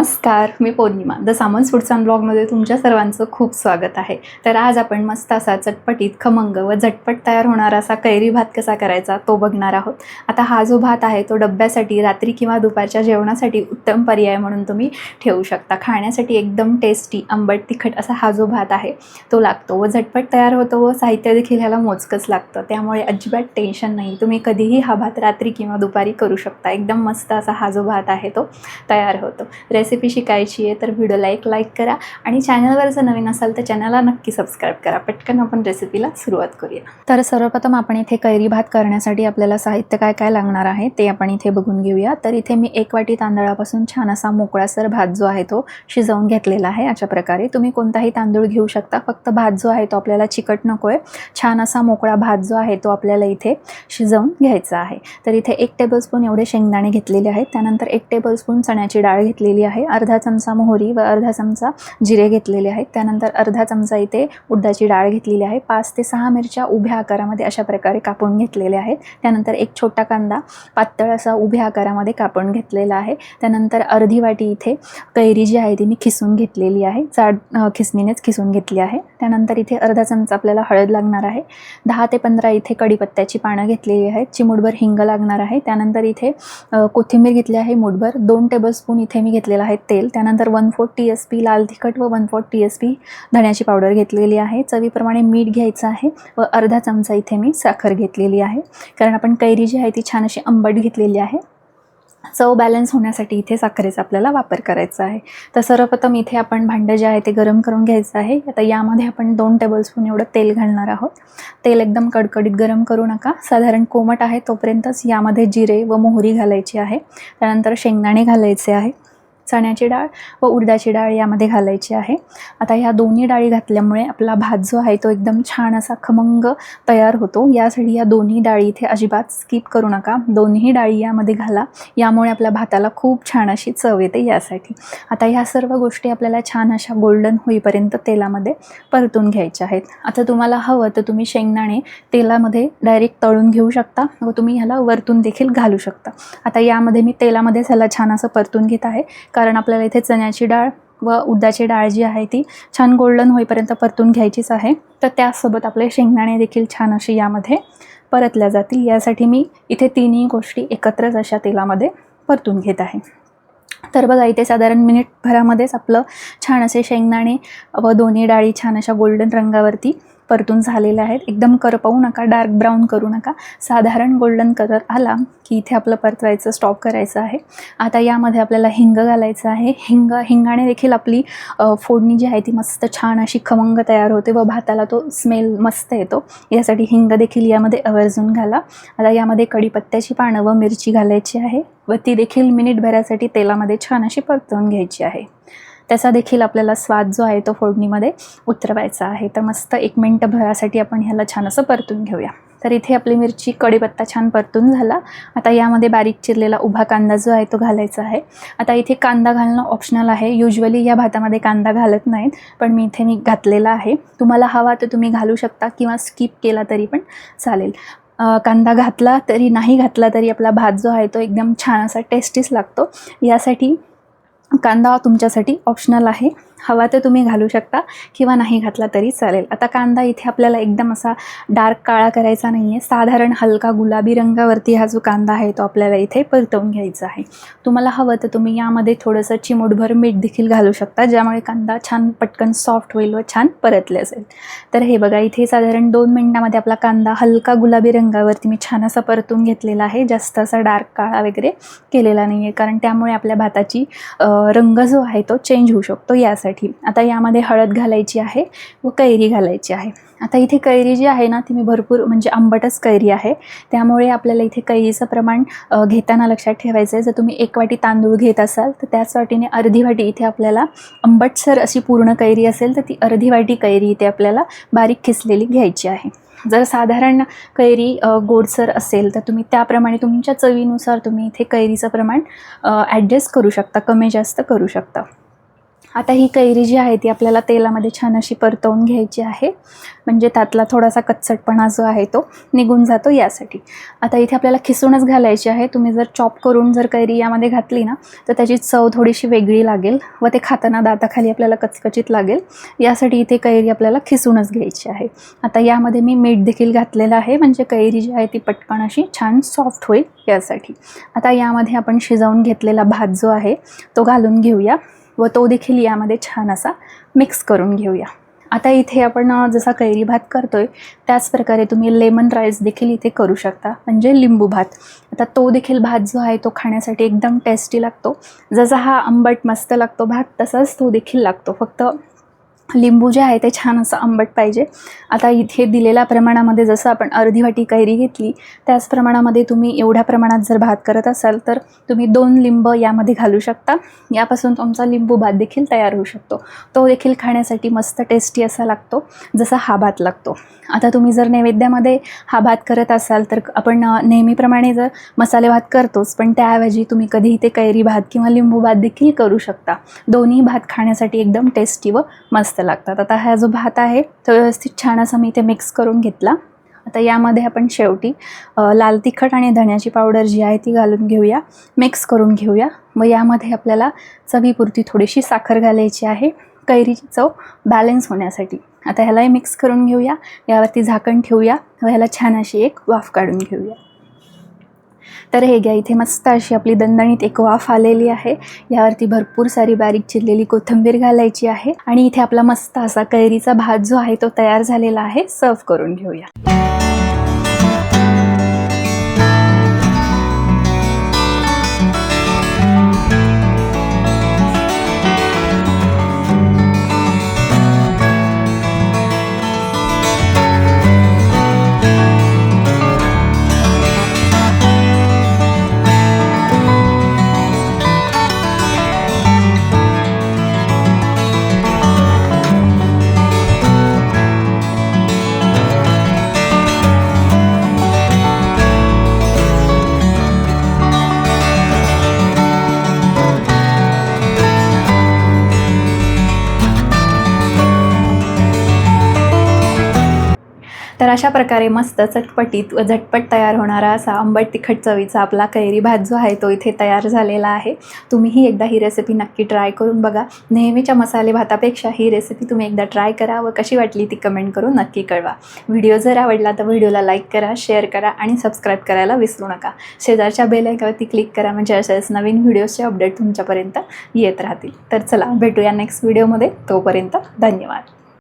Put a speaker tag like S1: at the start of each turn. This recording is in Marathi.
S1: नमस्कार, मी पौर्णिमा द सामन्स फूड्स अँड ब्लॉगमध्ये तुमच्या सर्वांचं खूप स्वागत आहे. तर आज आपण मस्त असा चटपटीत, खमंग व झटपट तयार होणारा असा कैरी भात कसा करायचा तो बघणार आहोत. आता हा जो भात आहे तो डब्यासाठी, रात्री किंवा दुपारच्या जेवणासाठी उत्तम पर्याय म्हणून तुम्ही ठेवू शकता. खाण्यासाठी एकदम टेस्टी, आंबट, तिखट असा हा जो भात आहे तो लागतो व झटपट तयार होतो व साहित्य देखील ह्याला मोजकंच लागतं. त्यामुळे अजिबात टेन्शन नाही. तुम्ही कधीही हा भात रात्री किंवा दुपारी करू शकता. एकदम मस्त असा हा जो भात आहे तो तयार होतो. रेसिपी शिकायची आहे तर व्हिडिओला लाईक करा आणि चॅनलवर जर नवीन असाल तर चॅनलला नक्की सबस्क्राईब करा. पटकन आपण रेसिपीला सुरुवात करूया. तर सर्वप्रथम आपण इथे कैरी भात करण्यासाठी आपल्याला साहित्य काय काय लागणार आहे ते आपण इथे बघून घेऊया. तर इथे मी 1 वाटी तांदळापासून छान असा मोकळासर भात जो आहे तो शिजवून घेतलेला आहे. अशा प्रकारे तुम्ही कोणताही तांदूळ घेऊ शकता. फक्त भात जो आहे तो आपल्याला चिकट नको आहे. छान असा मोकळा भात जो आहे तो आपल्याला इथे शिजवून घ्यायचा आहे. तर इथे 1 टेबलस्पून एवढे शेंगदाणे घेतलेले आहेत. त्यानंतर 1 टेबलस्पून चण्याची डाळ घेतलेली आहे. अर्धा चमचा मोहरी व अर्धा चमचा जिरे घेतलेले आहेत. त्यानंतर अर्धा चमचा इथे उडदाची डाळ घेतलेली आहे. 5 ते 6 मिरच्या उभ्या आकारामध्ये अशा प्रकारे कापून घेतलेल्या आहेत. त्यानंतर 1 छोटा कांदा पातळ असा उभ्या आकारामध्ये कापून घेतलेला आहे. त्यानंतर अर्धी वाटी इथे कैरी जी आहे ती मी खिसून घेतलेली आहे. जाड खिसणीनेच खिसून घेतली आहे. त्यानंतर इथे अर्धा चमचा आपल्याला हळद लागणार आहे. 10 ते 15 इथे कढीपत्त्याची पानं घेतलेली आहेत. चिमूटभर हिंग लागणार आहे. त्यानंतर इथे कोथिंबीर घेतली आहे मूठभर. 2 टेबलस्पून इथे मी घेतलेला आहे तेल. त्यानंतर 1/4 TSP लाल तिखट व 1/4 TSP धण्याची पावडर घेतलेली आहे. चवीप्रमाणे मीठ घ्यायचं आहे व अर्धा चमचा इथे मी साखर घेतलेली आहे. कारण आपण कैरी जी आहे ती छान अशी आंबट घेतलेली आहे. चव बॅलन्स होण्यासाठी इथे साखरेचा आपल्याला वापर करायचा आहे. तर सर्वप्रथम इथे आपण भांडं जे आहे ते गरम करून घ्यायचं आहे. आता यामध्ये आपण 2 टेबलस्पून एवढं तेल घालणार आहोत. तेल एकदम कडकडीत गरम करू नका. साधारण कोमट आहे तोपर्यंतच यामध्ये जिरे व मोहरी घालायची आहे. त्यानंतर शेंगदाणे घालायचे आहे. चण्याची डाळ व उडदाची डाळ यामध्ये घालायची आहे. आता ह्या दोन्ही डाळी घातल्यामुळे आपला भात जो आहे तो एकदम छान असा खमंग तयार होतो. यासाठी या दोन्ही डाळी इथे अजिबात स्किप करू नका. दोन्ही डाळी यामध्ये घाला. यामुळे आपल्या भाताला खूप छान अशी चव येते यासाठी. आता ह्या सर्व गोष्टी आपल्याला छान अशा गोल्डन होईपर्यंत तेलामध्ये परतून घ्यायच्या आहेत. आता तुम्हाला हवं तर तुम्ही शेंगदाणे तेलामध्ये डायरेक्ट तळून घेऊ शकता व तुम्ही ह्याला वरतून देखील घालू शकता. आता यामध्ये मी तेलामध्येच ह्याला छान असं परतून घेत आहे. कारण आपल्याला इथे चण्याची डाळ व उडदाची डाळ जी आहे ती छान गोल्डन होईपर्यंत परतून घ्यायचीच आहे. तर त्यासोबत आपले शेंगदाणे देखील छान अशी यामध्ये परतल्या जातील. यासाठी मी इथे तिन्ही गोष्टी एकत्रच अशा तेलामध्ये परतून घेत आहे. तर बघा इथे साधारण मिनिटभरामध्येच आपलं छान असे शेंगदाणे व दोन्ही डाळी छान अशा गोल्डन रंगावरती परतून झालेल्या आहेत. एकदम करपवू नका, डार्क ब्राऊन करू नका. साधारण गोल्डन कलर आला की इथे आपलं परतवायचं स्टॉप करायचं आहे. आता यामध्ये आपल्याला हिंग घालायचं आहे. हिंगाने देखील आपली फोडणी जी आहे ती मस्त छान अशी खमंग तयार होते व भाताला तो स्मेल मस्त येतो. यासाठी हिंग देखील यामध्ये आवर्जून घाला. आता यामध्ये कढीपत्त्याची पानं व मिरची घालायची आहे व ती देखील मिनिटभरासाठी तेलामध्ये छान अशी परतवून घ्यायची आहे. त्याचा देखील आपल्याला स्वाद जो आहे तो फोडणीमध्ये उतरवायचा आहे. तर मस्त 1 मिनिटभरासाठी आपण ह्याला छान असं परतून घेऊया. तर इथे आपली मिरची कढीपत्ता छान परतून झाला. आता यामध्ये बारीक चिरलेला उभा कांदा जो आहे तो घालायचा आहे. आता इथे कांदा घालणं ऑप्शनल आहे. युजली या भातामध्ये कांदा घालत नाहीत, पण मी घातलेला आहे. तुम्हाला हवा तर तुम्ही घालू शकता किंवा स्किप केला तरी पण चालेल. कांदा घातला तरी नाही घातला तरी आपला भात जो आहे तो एकदम छान असा टेस्टीच लागतो. यासाठी कांदा तुमच्यासाठी ऑप्शनल आहे. हवा तर तुम्ही घालू शकता किंवा नाही घातला तरी चालेल. आता कांदा इथे आपल्याला एकदम असा डार्क काळा करायचा नाही आहे. साधारण हलका गुलाबी रंगावरती हा जो कांदा आहे तो आपल्याला इथे परतवून घ्यायचा आहे. तुम्हाला हवं तर तुम्ही यामध्ये थोडंसं चिमूटभर मीठ देखील घालू शकता, ज्यामुळे कांदा छान पटकन सॉफ्ट होईल व छान परतले असेल. तर हे बघा इथे साधारण 2 मिनिटामध्ये आपला कांदा हलका गुलाबी रंगावरती मी छान असा परतून घेतलेला आहे. जास्त असा डार्क काळा वगैरे केलेला नाही आहे, कारण त्यामुळे आपल्या भाताची रंग जो आहे तो चेंज होऊ शकतो. यासाठी आता यामध्ये हळद घालायची आहे व कैरी घालायची आहे. आता इथे कैरी जी आहे ना ती मी भरपूर म्हणजे आंबटच कैरी आहे. त्यामुळे आपल्याला इथे कैरीचं प्रमाण घेताना लक्षात ठेवायचं आहे. जर तुम्ही 1 वाटी तांदूळ घेत असाल तर त्याच वाटीने अर्धी वाटी इथे आपल्याला आंबटसर अशी पूर्ण कैरी असेल तर ती अर्धी वाटी कैरी इथे आपल्याला बारीक खिसलेली घ्यायची आहे. जर साधारण कैरी गोडसर असेल तर तुम्ही त्याप्रमाणे तुमच्या चवीनुसार तुम्ही इथे कैरीचं प्रमाण ॲडजस्ट करू शकता, कमी जास्त करू शकता. आता ही कैरी जी आहे ती आपल्याला तेलामध्ये छान अशी परतवून घ्यायची आहे, म्हणजे त्यातला थोडासा कच्चटपणा जो आहे तो निघून जातो यासाठी. आता इथे आपल्याला खिसूनच घालायची आहे. तुम्ही जर चॉप करून जर कैरी यामध्ये घातली ना तर त्याची चव थोडीशी वेगळी लागेल व ते खाताना दाताखाली आपल्याला कचकचीत लागेल. यासाठी इथे कैरी आपल्याला खिसूनच घ्यायची आहे. आता यामध्ये मी मीठ देखील घातलेलं आहे, म्हणजे कैरी जी आहे ती पटकन अशी छान सॉफ्ट होईल यासाठी. आता यामध्ये आपण शिजवून घेतलेला भात जो आहे तो घालून घेऊया व तो देखील यामध्ये छान असा मिक्स करून घेऊया. आता इथे आपण जसा कैरी भात करतोय त्याच प्रकारे तुम्ही लेमन राईस देखील इथे करू शकता, म्हणजे लिंबू भात. आता तो देखील भात जो आहे तो खाण्यासाठी एकदम टेस्टी लागतो. जसा हा आंबट मस्त लागतो भात तसाच तो देखील लागतो, फक्त लिंबू जे आहे ते छान असं आंबट पाहिजे. आता इथे दिलेल्या प्रमाणामध्ये जसं आपण अर्धी वाटी कैरी घेतली त्याच प्रमाणामध्ये तुम्ही एवढ्या प्रमाणात जर भात करत असाल तर तुम्ही 2 लिंब यामध्ये घालू शकता. यापासून तुमचा लिंबू भात देखील तयार होऊ शकतो. तो देखील खाण्यासाठी मस्त टेस्टी असा लागतो जसा हा भात लागतो. आता तुम्ही जर नैवेद्यामध्ये हा भात करत असाल तर आपण नेहमीप्रमाणे जर मसाले भात करतोच, पण त्याऐवजी तुम्ही कधीही ते कैरी भात किंवा लिंबू भात देखील करू शकता. दोन्ही भात खाण्यासाठी एकदम टेस्टी व मस्त लागतात. आता हा जो भात आहे तो व्यवस्थित छान असा मी इथे मिक्स करून घेतला. आता यामध्ये आपण शेवटी लाल तिखट आणि धण्याची पावडर जी आहे ती घालून घेऊया, मिक्स करून घेऊया व यामध्ये आपल्याला चवीपुरती थोडीशी साखर घालायची आहे कैरीची चव बॅलन्स होण्यासाठी. आता ह्यालाही मिक्स करून घेऊया, यावरती झाकण ठेवूया व ह्याला छान अशी एक वाफ काढून घेऊया. तर हे घ्या, इथे मस्त अशी आपली दणदणीत एक वाफ आलेली आहे. यावरती भरपूर सारी बारीक चिरलेली कोथिंबीर घालायची आहे आणि इथे आपला मस्त असा कैरीचा भात जो आहे तो तयार झालेला आहे. सर्व करून घेऊया. तर अशा प्रकारे मस्त चटपटीत व झटपट तयार होणारा असा आंबट तिखट चवीचा आपला कैरी भात जो आहे तो इथे तयार झालेला आहे. तुम्हीही एकदा ही रेसिपी नक्की ट्राय करून बघा. नेहमीच्या मसाले भातापेक्षा ही रेसिपी तुम्ही एकदा ट्राय करा व कशी वाटली ती कमेंट करून नक्की कळवा. व्हिडिओ जर आवडला तर व्हिडिओला लाईक करा, शेअर करा आणि सबस्क्राईब करायला विसरू नका. शेजारच्या बेल आयकॉनवरती क्लिक करा, म्हणजे असेच नवीन व्हिडिओचे अपडेट तुमच्यापर्यंत येत राहतील. तर चला भेटूया नेक्स्ट व्हिडिओमध्ये. तोपर्यंत धन्यवाद.